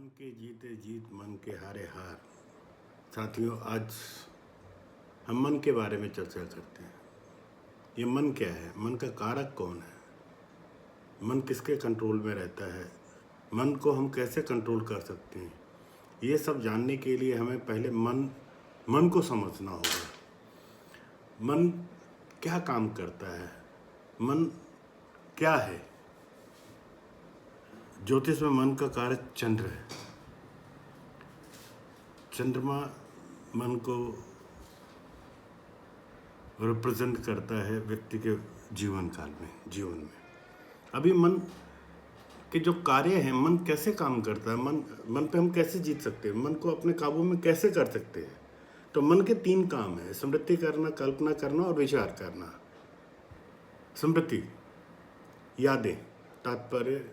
मन के जीते जीत मन के हारे हार। साथियों, आज हम मन के बारे में चर्चा करते हैं। ये मन क्या है? मन का कारक कौन है? मन किसके कंट्रोल में रहता है? मन को हम कैसे कंट्रोल कर सकते हैं? ये सब जानने के लिए हमें पहले मन को समझना होगा। मन क्या काम करता है? मन क्या है? ज्योतिष में मन का कारक चंद्र है। चंद्रमा मन को रिप्रेजेंट करता है व्यक्ति के जीवन में। अभी मन के जो कार्य हैं, मन कैसे काम करता है, मन पे हम कैसे जीत सकते हैं, मन को अपने काबू में कैसे कर सकते हैं? तो मन के 3 काम है: स्मृति करना, कल्पना करना और विचार करना। स्मृति, यादें, तात्पर्य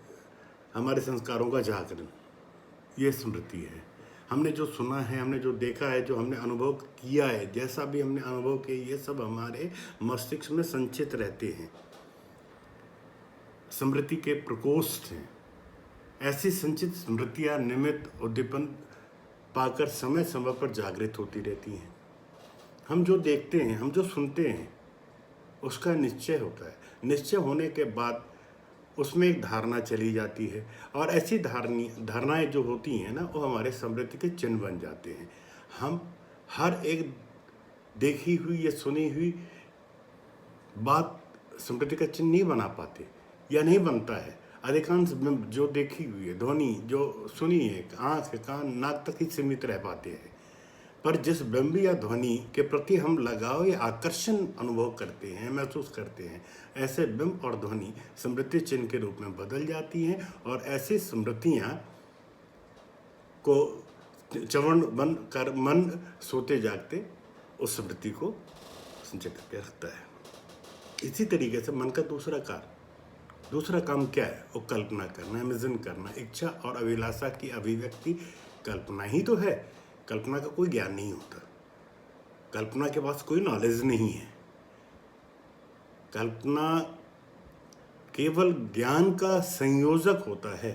हमारे संस्कारों का जागरण, ये स्मृति है। हमने जो सुना है, हमने जो देखा है, जो हमने अनुभव किया है, जैसा भी हमने अनुभव किया, ये सब हमारे मस्तिष्क में संचित रहते हैं। स्मृति के प्रकोष्ठ हैं। ऐसी संचित स्मृतियाँ निमित्त उद्दीपन पाकर समय समय पर जागृत होती रहती हैं। हम जो देखते हैं, हम जो सुनते हैं, उसका निश्चय होता है। निश्चय होने के बाद उसमें एक धारणा चली जाती है, और ऐसी धारणाएं जो होती हैं ना, वो हमारे स्मृति के चिन्ह बन जाते हैं। हम हर एक देखी हुई या सुनी हुई बात स्मृति का चिन्ह नहीं बना पाते, या नहीं बनता है। अधिकांश जो देखी हुई है, ध्वनि जो सुनी है, आँख, कान, नाक तक ही सीमित रह पाते हैं। पर जिस बिंब या ध्वनि के प्रति हम लगाव या आकर्षण अनुभव करते हैं, महसूस करते हैं, ऐसे बिंब और ध्वनि स्मृति चिन्ह के रूप में बदल जाती हैं, और ऐसी स्मृतियाँ को चवण बन कर मन सोते जागते उस स्मृति को संचित करके रखता है। इसी तरीके से मन का दूसरा काम क्या है? वो कल्पना करना, इमेजिन करना। इच्छा और अभिलाषा की अभिव्यक्ति कल्पना ही तो है। कल्पना का कोई ज्ञान नहीं होता, कल्पना के पास कोई नॉलेज नहीं है। कल्पना केवल ज्ञान का संयोजक होता है,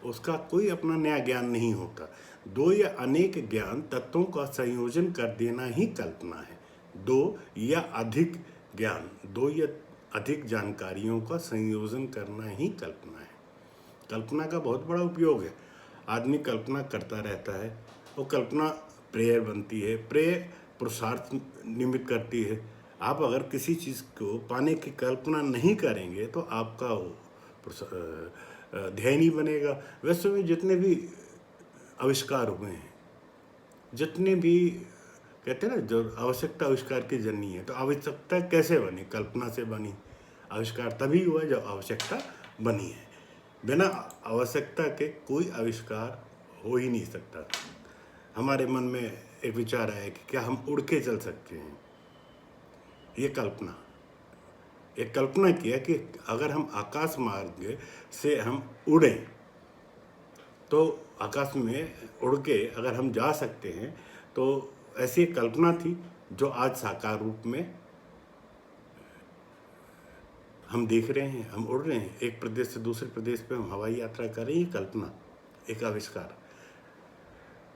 उसका कोई अपना नया ज्ञान नहीं होता। 2 या अनेक ज्ञान तत्वों का संयोजन कर देना ही कल्पना है। 2 या अधिक ज्ञान, 2 या अधिक जानकारियों का संयोजन करना ही कल्पना है। कल्पना का बहुत बड़ा उपयोग है। आदमी कल्पना करता रहता है, वो कल्पना प्रेयर बनती है, प्रेयर पुरुषार्थ निमित्त करती है। आप अगर किसी चीज़ को पाने की कल्पना नहीं करेंगे तो आपका ध्येय नहीं बनेगा। वैसे में जितने भी आविष्कार हुए हैं, जितने भी कहते हैं ना, जो आवश्यकता आविष्कार की जननी है, तो आवश्यकता कैसे बनी? कल्पना से बनी। आविष्कार तभी हुआ जब आवश्यकता बनी है। बिना आवश्यकता के कोई आविष्कार हो ही नहीं सकता। हमारे मन में एक विचार आया कि क्या हम उड़ के चल सकते हैं? ये कल्पना किया कि अगर हम आकाश मार्ग से हम उड़ें तो आकाश में उड़ के अगर हम जा सकते हैं, तो ऐसी एक कल्पना थी जो आज साकार रूप में हम देख रहे हैं। हम उड़ रहे हैं, एक प्रदेश से दूसरे प्रदेश पे हम हवाई यात्रा कर रहे हैं। कल्पना एक आविष्कार।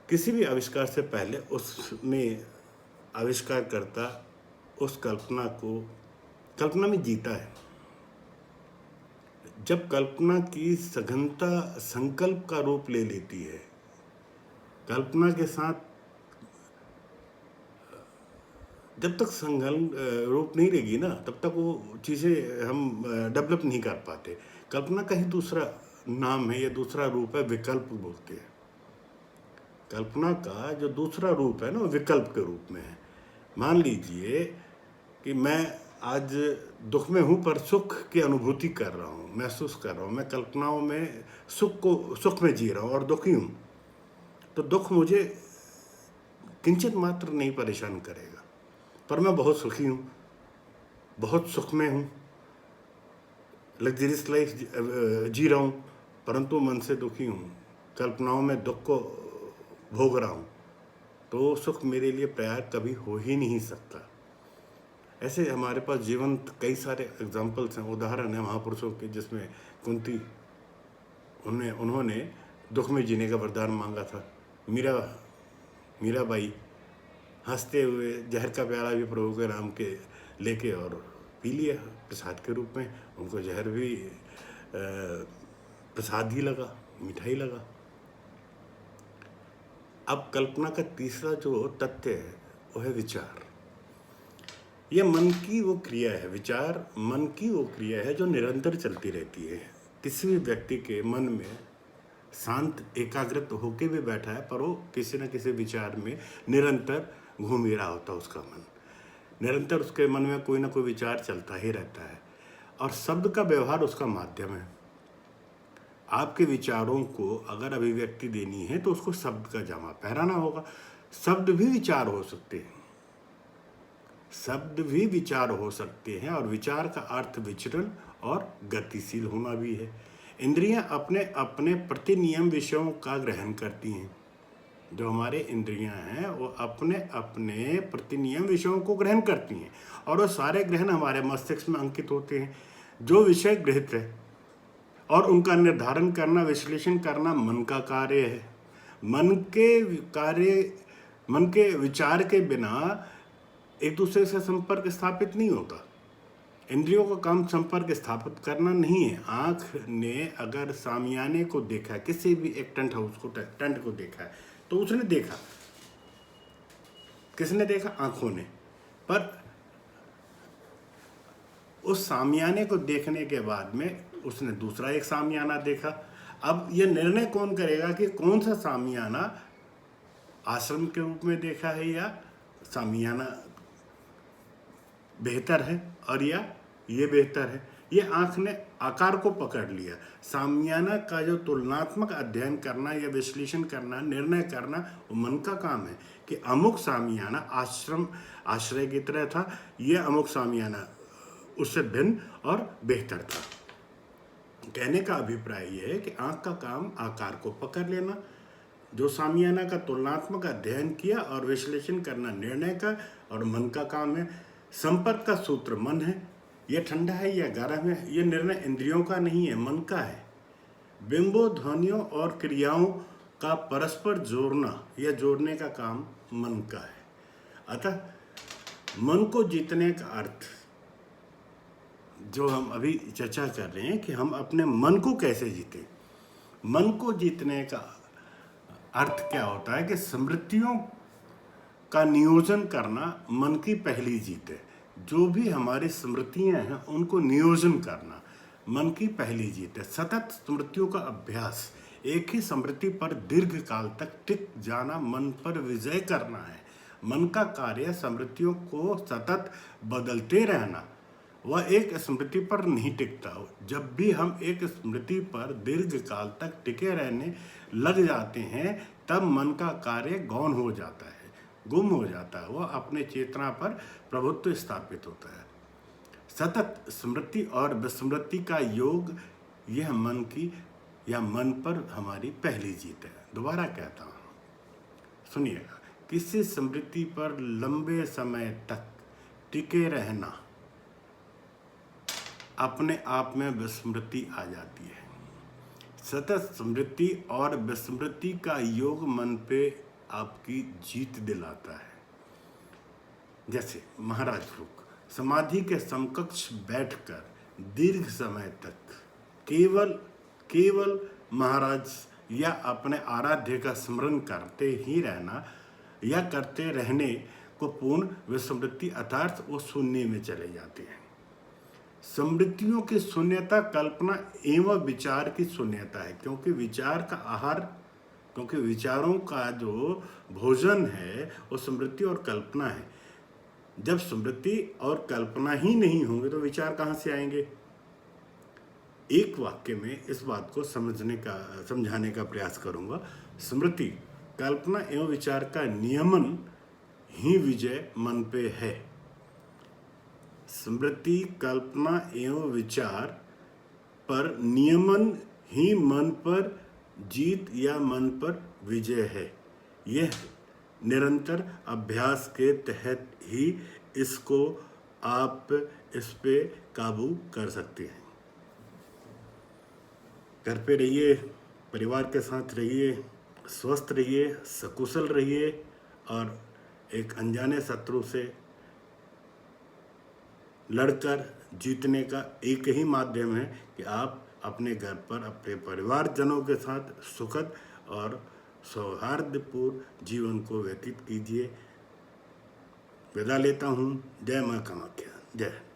किसी भी आविष्कार से पहले उसमें आविष्कार करता उस कल्पना में जीता है। जब कल्पना की सघनता संकल्प का रूप ले लेती है, कल्पना के साथ जब तक रूप नहीं रहेगी ना, तब तक वो चीज़ें हम डेवलप नहीं कर पाते। कल्पना का ही दूसरा नाम है या दूसरा रूप है, विकल्प बोलते हैं। कल्पना का जो दूसरा रूप है ना, विकल्प के रूप में है। मान लीजिए कि मैं आज दुख में हूँ, पर सुख की अनुभूति कर रहा हूँ, महसूस कर रहा हूँ। मैं कल्पनाओं में सुख में जी रहा हूँ और दुखी हूँ, तो दुख मुझे किंचित मात्र नहीं परेशान करेगा। पर मैं बहुत सुखी हूँ, बहुत सुख में हूँ, लग्जरियस लाइफ जी रहा हूँ, परंतु मन से दुखी हूँ, कल्पनाओं में दुख को भोग रहा हूँ, तो सुख मेरे लिए प्यार कभी हो ही नहीं सकता। ऐसे हमारे पास जीवंत कई सारे एग्जाम्पल्स हैं, उदाहरण हैं महापुरुषों के, जिसमें कुंती उन्होंने दुख में जीने का वरदान मांगा था। मीराबाई हंसते हुए जहर का प्याला भी प्रभु के नाम के लेके और पी लिया प्रसाद के रूप में। उनको जहर भी प्रसाद ही लगा, मिठाई लगा। अब कल्पना का तीसरा जो तथ्य है वो है विचार। यह मन की वो क्रिया है, विचार मन की वो क्रिया है जो निरंतर चलती रहती है। किसी भी व्यक्ति के मन में शांत एकाग्रत होके भी बैठा है पर वो किसी न किसी विचार में निरंतर घूम ही रहा होता है। उसका मन निरंतर, उसके मन में कोई ना कोई विचार चलता ही रहता है और शब्द का व्यवहार उसका माध्यम है। आपके विचारों को अगर अभिव्यक्ति देनी है तो उसको शब्द का जामा पहनाना होगा। शब्द भी विचार हो सकते हैं, शब्द भी विचार हो सकते हैं और विचार का अर्थ विचरण और गतिशील होना भी है। इंद्रियां अपने अपने प्रतिनियम विषयों का ग्रहण करती हैं। जो हमारे इंद्रियां हैं वो अपने अपने प्रतिनियम विषयों को ग्रहण करती हैं और वो सारे ग्रहण हमारे मस्तिष्क में अंकित होते हैं। जो विषय गृहीत है और उनका निर्धारण करना, विश्लेषण करना मन का कार्य है। मन के विचार के बिना एक दूसरे से संपर्क स्थापित नहीं होता। इंद्रियों का काम संपर्क स्थापित करना नहीं है। आँख ने अगर सामियाने को देखा, किसी भी एक टेंट हाउस को, टेंट को देखा है तो उसने देखा, किसने देखा? आँखों ने। पर उस सामियाने को देखने के बाद में उसने दूसरा एक सामियाना देखा। अब यह निर्णय कौन करेगा कि कौन सा सामियाना आश्रम के रूप में देखा है या सामियाना बेहतर है और या ये बेहतर है? ये आँख ने आकार को पकड़ लिया। सामियाना का जो तुलनात्मक अध्ययन करना या विश्लेषण करना, निर्णय करना, वो मन का काम है कि अमुक सामियाना आश्रय की तरह था, यह अमुक सामियाना उससे भिन्न और बेहतर था। कहने का अभिप्राय यह है कि आँख का काम आकार को पकड़ लेना। जो सामियाना का तुलनात्मक अध्ययन किया और विश्लेषण करना निर्णय का और मन का काम है। संपर्क का सूत्र मन है, यह ठंडा है या गर्म है, यह निर्णय इंद्रियों का नहीं है, मन का है। बिंबों, ध्वनियों और क्रियाओं का परस्पर जोड़ना या जोड़ने का काम मन का है। अतः मन को जीतने का अर्थ जो हम अभी चर्चा कर रहे हैं कि हम अपने मन को कैसे जीतें। मन को जीतने का अर्थ क्या होता है कि स्मृतियों का नियोजन करना मन की पहली जीत है। जो भी हमारी स्मृतियां हैं उनको नियोजन करना मन की पहली जीत है। सतत स्मृतियों का अभ्यास, एक ही स्मृति पर दीर्घ काल तक टिक जाना मन पर विजय करना है। मन का कार्य स्मृतियों को सतत बदलते रहना। वह एक स्मृति पर नहीं टिकता। जब भी हम एक स्मृति पर दीर्घ काल तक टिके रहने लग जाते हैं तब मन का कार्य गौण हो जाता है, गुम हो जाता है। वह अपने चेतना पर प्रभुत्व स्थापित होता है। सतत स्मृति और विस्मृति का योग, यह मन की या मन पर हमारी पहली जीत है। दोबारा कहता हूँ, सुनिएगा। किसी स्मृति पर लंबे समय तक टिके रहना अपने आप में विस्मृति आ जाती है। सतत स्मृति और विस्मृति का योग मन पे आपकी जीत दिलाता है। जैसे महाराज रुक समाधि के समकक्ष बैठकर दीर्घ समय तक केवल महाराज या अपने आराध्य का स्मरण करते ही रहना या करते रहने को पूर्ण विस्मृति अर्थात वो शून्य में चले जाते हैं। स्मृतियों की शून्यता कल्पना एवं विचार की शून्यता है, क्योंकि विचार का आहार, क्योंकि विचारों का जो भोजन है वो स्मृति और कल्पना है। जब स्मृति और कल्पना ही नहीं होंगे तो विचार कहाँ से आएंगे? एक वाक्य में इस बात को समझाने का प्रयास करूंगा। स्मृति, कल्पना एवं विचार का नियमन ही विजय मन पे है। स्मृति, कल्पना एवं विचार पर नियमन ही मन पर जीत या मन पर विजय है। यह निरंतर अभ्यास के तहत ही इसको आप इस पे काबू कर सकते हैं। घर पे रहिए, परिवार के साथ रहिए, स्वस्थ रहिए, सकुशल रहिए और एक अनजाने शत्रु से लड़कर जीतने का एक ही माध्यम है कि आप अपने घर पर अपने परिवारजनों के साथ सुखद और सौहार्दपूर्ण जीवन को व्यतीत कीजिए। विदा लेता हूँ। जय माँ कामाख्या। जय।